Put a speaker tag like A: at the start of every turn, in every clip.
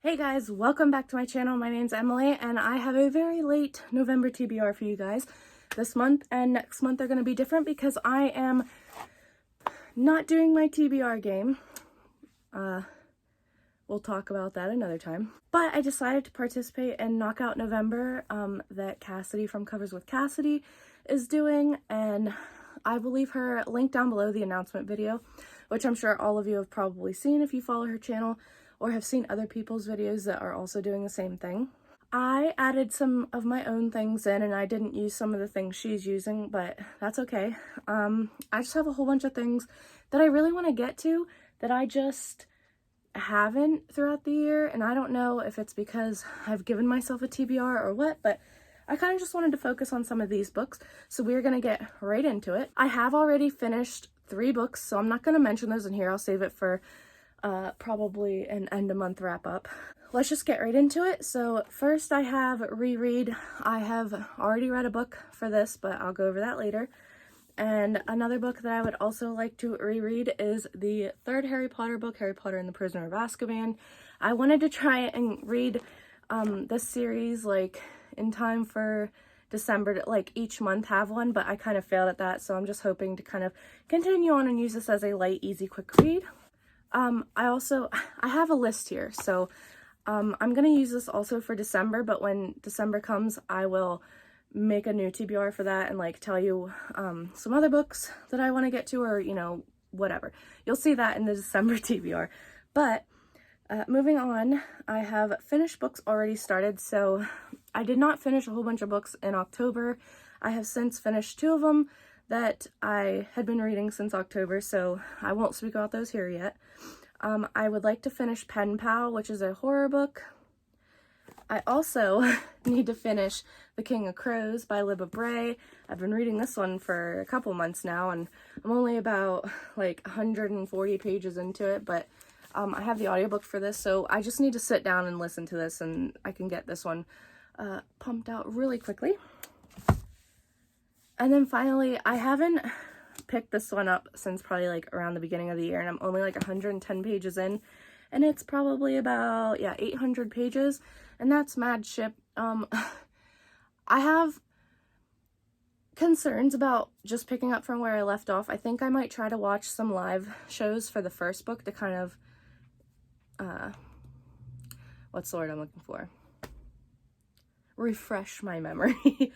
A: Hey guys, welcome back to my channel. My name's Emily and I have a very late November TBR for you guys. This month and next month are going to be different because I am not doing my TBR game. We'll talk about that another time. But I decided to participate in Knockout November that Cassidy from Covers with Cassidy is doing, and I will leave her link down below, the announcement video, which I'm sure all of you have probably seen if you follow her channel or have seen other people's videos that are also doing the same thing. I added some of my own things in and I didn't use some of the things she's using, but that's okay. I just have a whole bunch of things that I really want to get to that I just haven't throughout the year, and I don't know if it's because I've given myself a TBR or what, but I kind of just wanted to focus on some of these books, so we're going to get right into it. I have already finished 3 books, so I'm not going to mention those in here. I'll save it for probably an end of month wrap up. Let's just get right into it. So first I have reread. I have already read a book for this, but I'll go over that later. And another book that I would also like to reread is the 3rd Harry Potter book, Harry Potter and the Prisoner of Azkaban. I wanted to try and read this series like in time for December, to like each month have one, but I kind of failed at that, so I'm just hoping to kind of continue on and use this as a light, easy, quick read. I have a list here, so I'm going to use this also for December, but when December comes, I will make a new TBR for that and like tell you some other books that I want to get to, or you know, whatever. You'll see that in the December TBR. But moving on, I have finished books already started, so I did not finish a whole bunch of books in October. I have since finished 2 of them that I had been reading since October, so I won't speak about those here yet. I would like to finish Pen Pal, which is a horror book. I also need to finish The King of Crows by Libba Bray. I've been reading this one for a couple months now, and I'm only about like 140 pages into it, but I have the audiobook for this, so I just need to sit down and listen to this, and I can get this one pumped out really quickly. And then finally, I haven't picked this one up since probably like around the beginning of the year, and I'm only like 110 pages in, and it's probably about 800 pages, and that's Mad Ship. I have concerns about just picking up from where I left off. I think I might try to watch some live shows for the first book to kind of what's the word I'm looking for? Refresh my memory.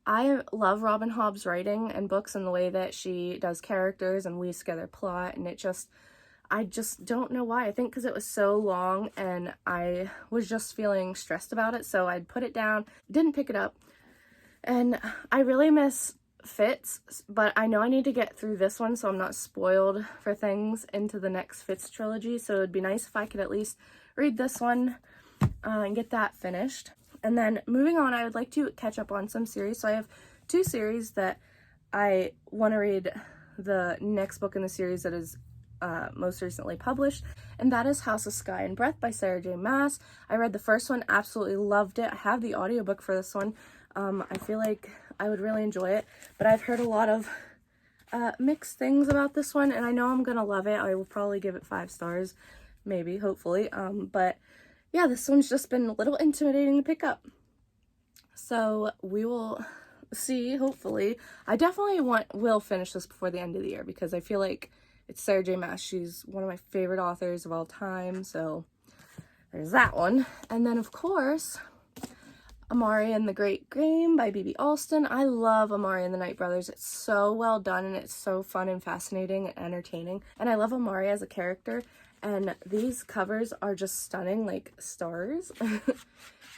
A: I love Robin Hobb's writing and books and the way that she does characters and weaves together plot, and I just don't know why. I think because it was so long and I was just feeling stressed about it, so I'd put it down, didn't pick it up. And I really miss Fitz, but I know I need to get through this one so I'm not spoiled for things into the next Fitz trilogy, so it'd be nice if I could at least read this one and get that finished. And then moving on, I would like to catch up on some series. So I have 2 series that I want to read the next book in the series that is most recently published, and that is House of Sky and Breath by Sarah J. Maas. I read the first one, absolutely loved it. I have the audiobook for this one. I feel like I would really enjoy it, but I've heard a lot of mixed things about this one, and I know I'm gonna love it. I will probably give it 5 stars, maybe, hopefully, but yeah, this one's just been a little intimidating to pick up. So we will see, hopefully. I definitely will finish this before the end of the year because I feel like it's Sarah J. Maas. She's one of my favorite authors of all time, so there's that one. And then, of course, Amari and the Great Game by B.B. Alston. I love Amari and the Night Brothers. It's so well done, and it's so fun and fascinating and entertaining. And I love Amari as a character. And these covers are just stunning, like stars.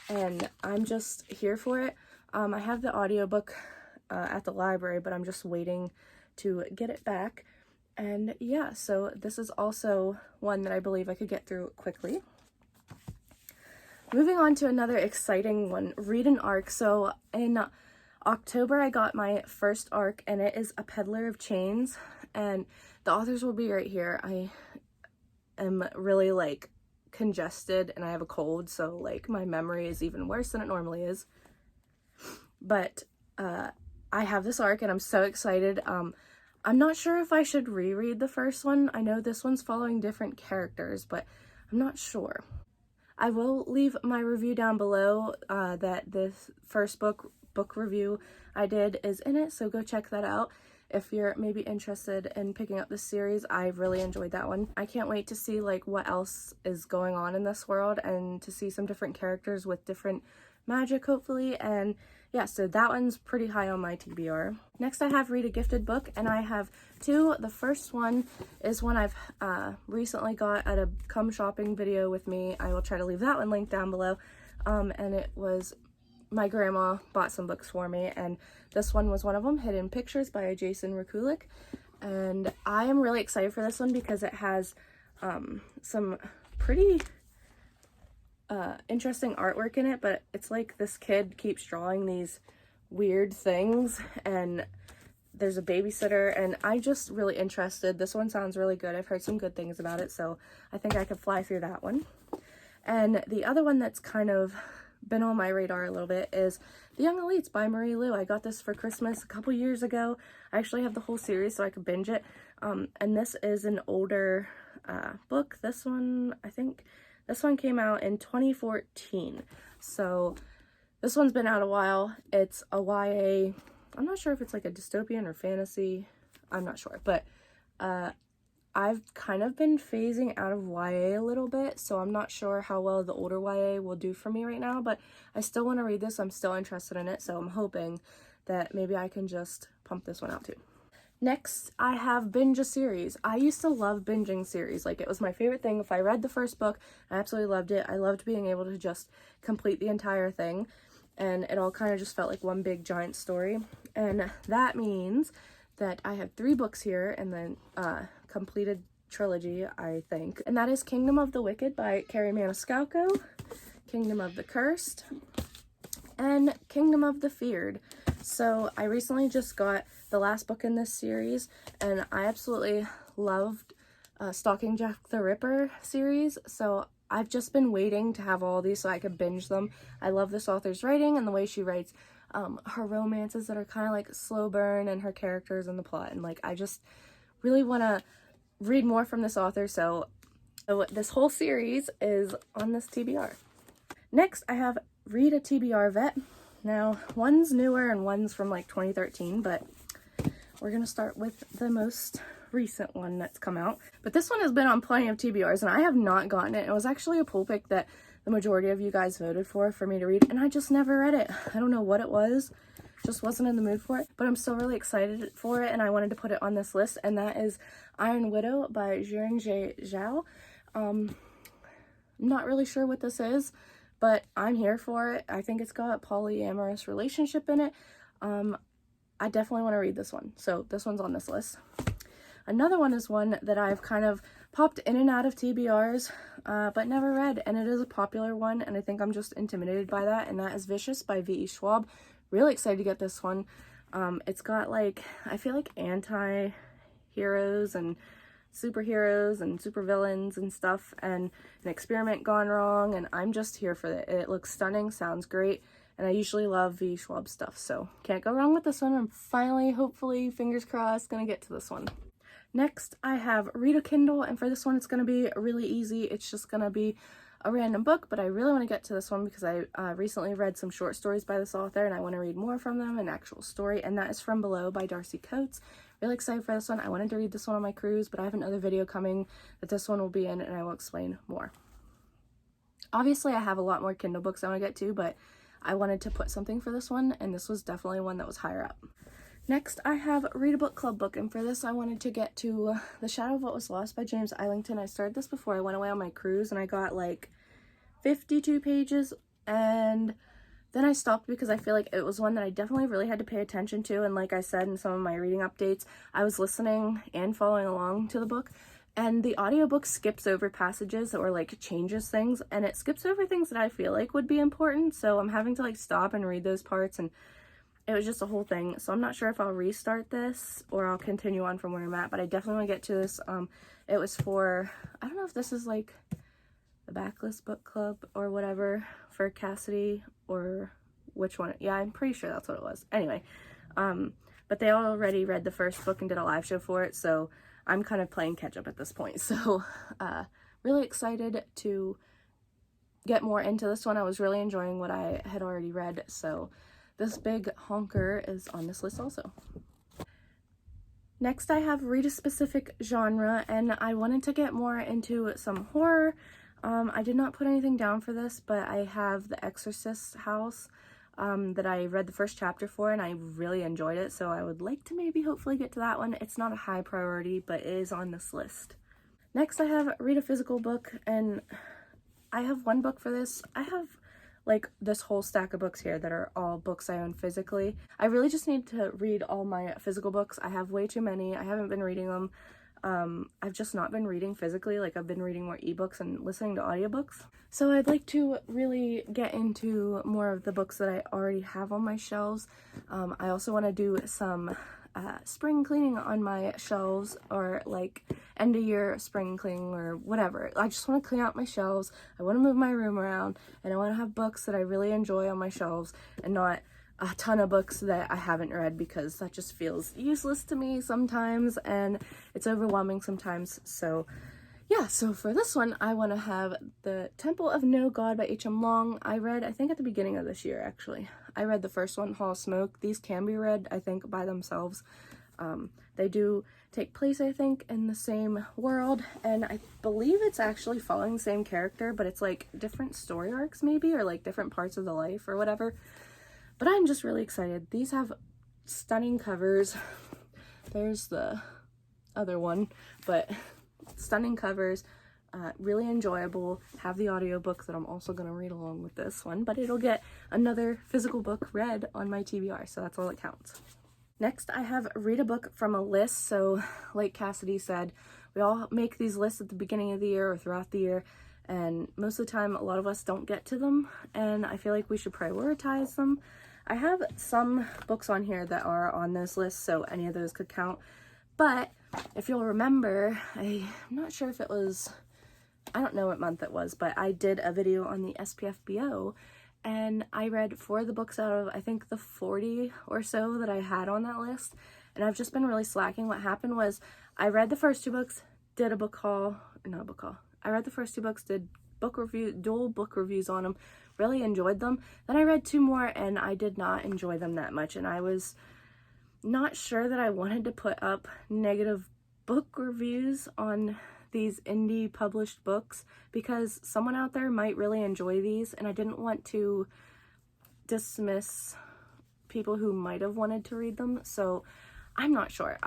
A: And I'm just here for it. I have the audiobook at the library, but I'm just waiting to get it back. And yeah, so this is also one that I believe I could get through quickly. Moving on to another exciting one, read an arc. So in October, I got my first arc, and it is A Peddler of Chains. And the authors will be right here. I am really like congested and I have a cold, so like my memory is even worse than it normally is, but I have this arc and I'm so excited. I'm not sure if I should reread the first one. I know this one's following different characters, but I'm not sure. I will leave my review down below that this first book review I did is in it, so go check that out if you're maybe interested in picking up this series. I've really enjoyed that one. I can't wait to see like what else is going on in this world and to see some different characters with different magic, hopefully. And yeah, so that one's pretty high on my TBR. Next I have Read a Gifted Book, and I have two. The first one is one I've recently got at a come shopping video with me. I will try to leave that one linked down below. And it was, my grandma bought some books for me, and this one was one of them, Hidden Pictures by Jason Rekulik. And I am really excited for this one because it has some pretty interesting artwork in it, but it's like this kid keeps drawing these weird things, and there's a babysitter, and I'm just really interested. This one sounds really good. I've heard some good things about it, so I think I could fly through that one. And the other one that's kind of been on my radar a little bit is The Young Elites by Marie Lu. I got this for Christmas a couple years ago. I actually have the whole series so I could binge it. And this is an older book. This one, I think this one came out in 2014. So this one's been out a while. It's a YA. I'm not sure if it's like a dystopian or fantasy. I'm not sure, but I've kind of been phasing out of YA a little bit, so I'm not sure how well the older YA will do for me right now, but I still want to read this. I'm still interested in it, so I'm hoping that maybe I can just pump this one out too. Next, I have binge a series. I used to love binging series. Like, it was my favorite thing. If I read the first book, I absolutely loved it. I loved being able to just complete the entire thing, and it all kind of just felt like one big giant story. And that means that I have 3 books here in the completed trilogy, I think. And that is Kingdom of the Wicked by Carrie Maniscalco, Kingdom of the Cursed, and Kingdom of the Feared. So I recently just got the last book in this series, and I absolutely loved Stalking Jack the Ripper series, so I've just been waiting to have all these so I could binge them. I love this author's writing and the way she writes her romances that are kind of like slow burn, and her characters and the plot, and like I just really want to read more from this author, so this whole series is on this TBR. Next, I have Read a TBR Vet. Now, one's newer and one's from like 2013, but we're going to start with the most recent one that's come out. But this one has been on plenty of TBRs, and I have not gotten it. It was actually a poll pick that the majority of you guys voted for me to read, and I just never read it. I don't know what it was. Just wasn't in the mood for it, but I'm still really excited for it, and I wanted to put it on this list, and that is Iron Widow by Jianjie Zhao. I'm not really sure what this is, but I'm here for it. I think it's got a polyamorous relationship in it. I definitely want to read this one, so this one's on this list. Another one is one that I've kind of popped in and out of TBRs, but never read, and it is a popular one, and I think I'm just intimidated by that, and that is Vicious by V.E. Schwab. Really excited to get this one. It's got like, I feel like anti-heroes and superheroes and supervillains and stuff, and an experiment gone wrong, and I'm just here for it. It looks stunning, sounds great, and I usually love V. Schwab stuff, so can't go wrong with this one. I'm finally, hopefully, fingers crossed, gonna get to this one. Next, I have Read a Kindle, and for this one, it's gonna be really easy. It's just gonna be a random book, but I really want to get to this one because I recently read some short stories by this author, and I want to read more from them, an actual story, and that is From Below by Darcy Coates. Really excited for this one. I wanted to read this one on my cruise, but I have another video coming that this one will be in, and I will explain more. Obviously, I have a lot more Kindle books I want to get to, but I wanted to put something for this one, and this was definitely one that was higher up. Next, I have Read a Book Club book, and for this, I wanted to get to The Shadow of What Was Lost by James Islington. I started this before I went away on my cruise, and I got like 52 pages, and then I stopped because I feel like it was one that I definitely really had to pay attention to, and like I said in some of my reading updates, I was listening and following along to the book, and the audiobook skips over passages or like changes things, and it skips over things that I feel like would be important, so I'm having to like stop and read those parts, and it was just a whole thing. So I'm not sure if I'll restart this or I'll continue on from where I'm at, but I definitely want to get to this. It was for, I don't know if this is like the Backlist Book Club or whatever for Cassidy, or which one. Yeah, I'm pretty sure that's what it was. Anyway, but they already read the first book and did a live show for it, so I'm kind of playing catch up at this point. So really excited to get more into this one. I was really enjoying what I had already read, so this big honker is on this list also. Next, I have read a specific genre, and I wanted to get more into some horror. I did not put anything down for this, but I have The Exorcist house that I read the first chapter for, and I really enjoyed it, so I would like to maybe hopefully get to that one. It's not a high priority, but it is on this list. Next, I have read a physical book, and I have one book for this. I have like this whole stack of books here that are all books I own physically. I really just need to read all my physical books. I have way too many. I haven't been reading them. I've just not been reading physically. Like, I've been reading more ebooks and listening to audiobooks. So I'd like to really get into more of the books that I already have on my shelves. I also want to do some spring cleaning on my shelves, or like end of year spring cleaning or whatever. I just want to clean out my shelves. I want to move my room around, and I want to have books that I really enjoy on my shelves and not a ton of books that I haven't read, because that just feels useless to me sometimes and it's overwhelming sometimes. So yeah, so for this one, I want to have The Temple of No God by H.M. Long. I read, I think at the beginning of this year, actually. I read the first one, Hall of Smoke. These can be read, I think, by themselves. They do take place, I think, in the same world, and I believe it's actually following the same character, but it's like different story arcs maybe, or like different parts of the life or whatever. But I'm just really excited. These have stunning covers. There's the other one, but stunning covers, really enjoyable. Have the audiobook that I'm also going to read along with this one, but it'll get another physical book read on my TBR, so that's all that counts. Next, I have read a book from a list. So like Cassidy said, we all make these lists at the beginning of the year or throughout the year, and most of the time a lot of us don't get to them, and I feel like we should prioritize them. I have some books on here that are on this list, so any of those could count. But if you'll remember, I'm not sure if it was, I don't know what month it was, but I did a video on the SPFBO, and I read 4 of the books out of, I think, the 40 or so that I had on that list, and I've just been really slacking. What happened was, I read the first 2 books, did a book haul, not a book haul, I read the first 2 books, did dual book reviews on them, really enjoyed them. Then I read 2 more, and I did not enjoy them that much, and I was not sure that I wanted to put up negative book reviews on these indie published books, because someone out there might really enjoy these, and I didn't want to dismiss people who might have wanted to read them. So I'm not sure.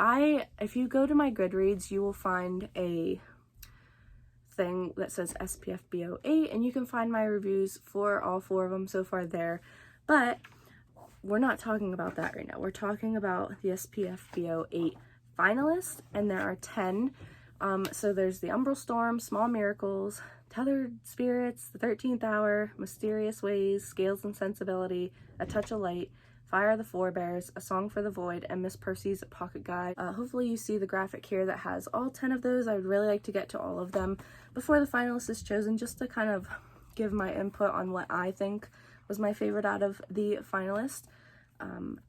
A: If you go to my Goodreads, you will find a thing that says SPFBO 8, and you can find my reviews for all 4 of them so far there. But we're not talking about that right now. We're talking about the SPFBO 8 finalists, and there are 10. So there's The Umbral Storm, Small Miracles, Tethered Spirits, The 13th Hour, Mysterious Ways, Scales and Sensibility, A Touch of Light, Fire of the Forebears, A Song for the Void, and Miss Percy's Pocket Guide. Hopefully you see the graphic here that has all 10 of those. I would really like to get to all of them before the finalist is chosen, just to kind of give my input on what I think was my favorite out of the finalists.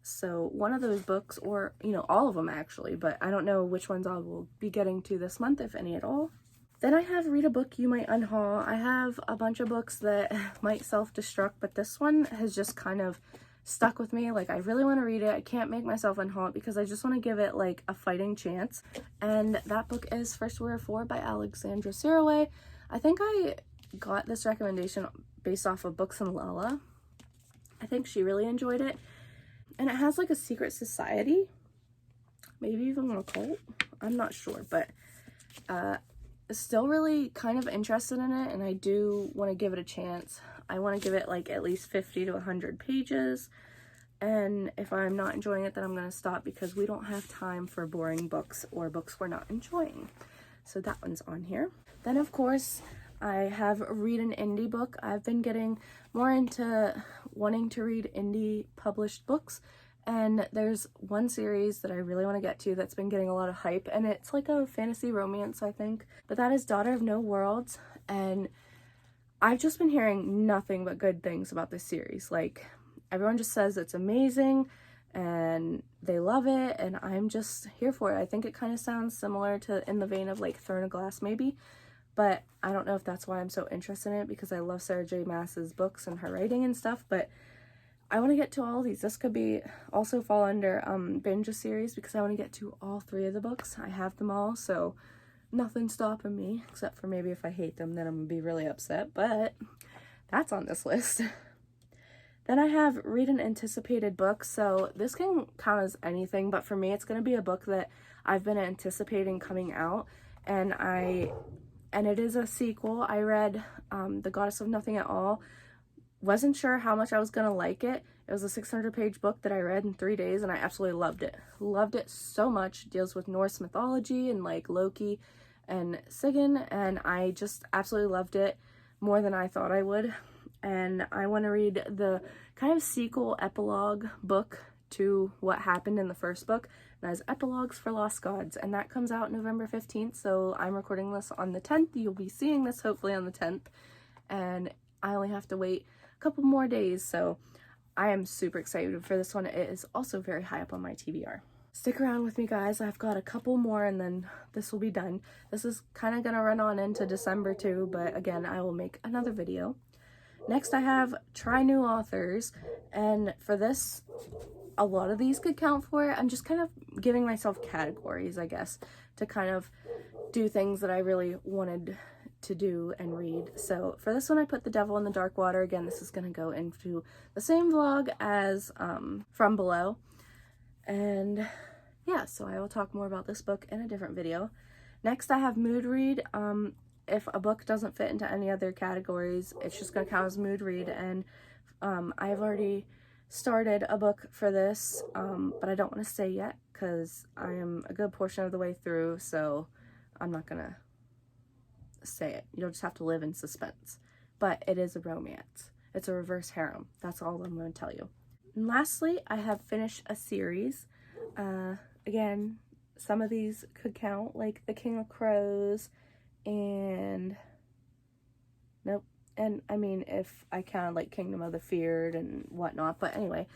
A: So one of those books, or, you know, all of them actually, but I don't know which ones I will be getting to this month, if any at all. Then I have read a book you might unhaul. I have a bunch of books that might self-destruct, but this one has just kind of stuck with me. Like, I really want to read it. I can't make myself unhaul it because I just want to give it like a fighting chance. And that book is First Warrior 4 by Alexandra Siraway. I think I got this recommendation based off of Books and Lala. I think she really enjoyed it. And it has like a secret society, maybe even a cult, I'm not sure, but still really kind of interested in it, and I do want to give it a chance. I want to give it like at least 50 to 100 pages, and if I'm not enjoying it, then I'm going to stop, because we don't have time for boring books or books we're not enjoying. So that one's on here. Then of course, I have read an indie book. I've been getting more into wanting to read indie published books, and there's one series that I really want to get to that's been getting a lot of hype, and it's like a fantasy romance, I think, but that is Daughter of No Worlds, and I've just been hearing nothing but good things about this series. Like, everyone just says it's amazing and they love it, and I'm just here for it. I think it kind of sounds similar to, in the vein of like Throne of Glass maybe. but I don't know if that's why I'm so interested in it, because I love Sarah J Maas's books and her writing and stuff, but I want to get to all these. This could be also fall under binge a series, because I want to get to all 3 of the books. I have them all, so nothing's stopping me, except for maybe if I hate them, then I'm gonna be really upset, but that's on this list. Then I have read an anticipated book. So this can count as anything, but for me it's going to be a book that I've been anticipating coming out, and it is a sequel. I read The Goddess of Nothing at All. Wasn't sure how much I was going to like it. It was a 600-page book that I read in 3 days, and I absolutely loved it. Loved it so much. It deals with Norse mythology and like Loki and Sigyn, and I just absolutely loved it more than I thought I would. And I want to read the kind of sequel epilogue book to what happened in the first book. And that is Epilogues for Lost Gods, and that comes out November 15th, so I'm recording this on the 10th. You'll be seeing this hopefully on the 10th, and I only have to wait a couple more days, so I am super excited for this one. It is also very high up on my TBR. Stick around with me, guys. I've got a couple more and then this will be done. This is kind of gonna run on into December too, but again, I will make another video. Next I have try new authors, and for this, a lot of these could count for it. I'm just kind of giving myself categories, I guess, to kind of do things that I really wanted to do and read. So for this one I put The Devil in the Dark Water. Again, this is going to go into the same vlog as From Below. And yeah, so I will talk more about this book in a different video. Next I have mood read. If a book doesn't fit into any other categories, it's just going to count as mood read, and I've already started a book for this, but I don't want to say yet because I am a good portion of the way through, so I'm not going to say it. You'll just have to live in suspense. But it is a romance. It's a reverse harem. That's all I'm going to tell you. And lastly, I have finished a series. Again, some of these could count, like The King of Crows, and nope, and I mean if I count like Kingdom of the Feared and whatnot, but anyway,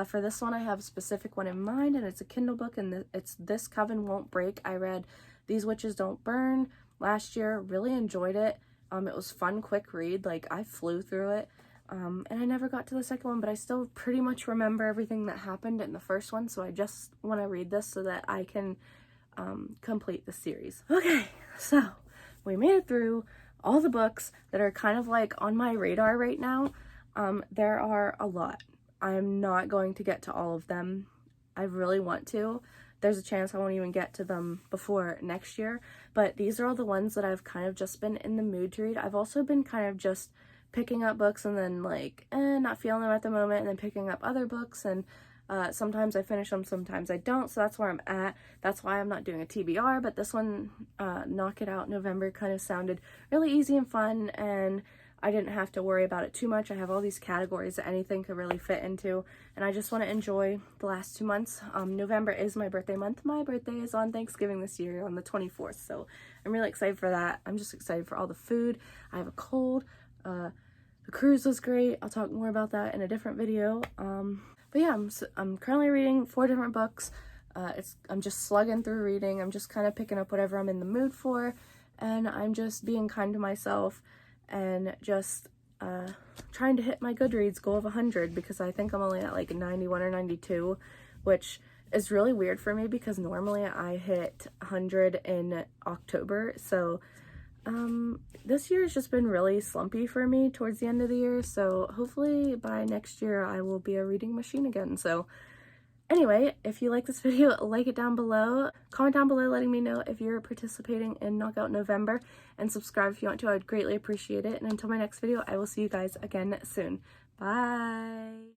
A: for this one I have a specific one in mind, and it's a Kindle book, and it's This Coven Won't Break. I read These Witches Don't Burn last year, really enjoyed it. It was fun, quick read, like I flew through it, and I never got to the second one, but I still pretty much remember everything that happened in the first one, so I just want to read this so that I can complete the series. Okay, so we made it through all the books that are kind of like on my radar right now. There are a lot. I'm not going to get to all of them. I really want to. There's a chance I won't even get to them before next year, but these are all the ones that I've kind of just been in the mood to read. I've also been kind of just picking up books and then like, not feeling them at the moment, and then picking up other books, and sometimes I finish them, sometimes I don't, so that's where I'm at. That's why I'm not doing a TBR, but this one, Knock It Out November, kind of sounded really easy and fun, and I didn't have to worry about it too much. I have all these categories that anything could really fit into, and I just want to enjoy the last 2 months. November is my birthday month. My birthday is on Thanksgiving this year on the 24th, so I'm really excited for that. I'm just excited for all the food. I have a cold. The cruise was great. I'll talk more about that in a different video. But yeah, I'm currently reading 4 different books. I'm just slugging through reading. I'm just kind of picking up whatever I'm in the mood for, and I'm just being kind to myself and just trying to hit my Goodreads goal of 100, because I think I'm only at like 91 or 92, which is really weird for me because normally I hit 100 in October. So this year has just been really slumpy for me towards the end of the year, so hopefully by next year I will be a reading machine again. So anyway, if you like this video, like it down below, comment down below letting me know if you're participating in Knockout November, and subscribe if you want to. I would greatly appreciate it. And until my next video, I will see you guys again soon. Bye!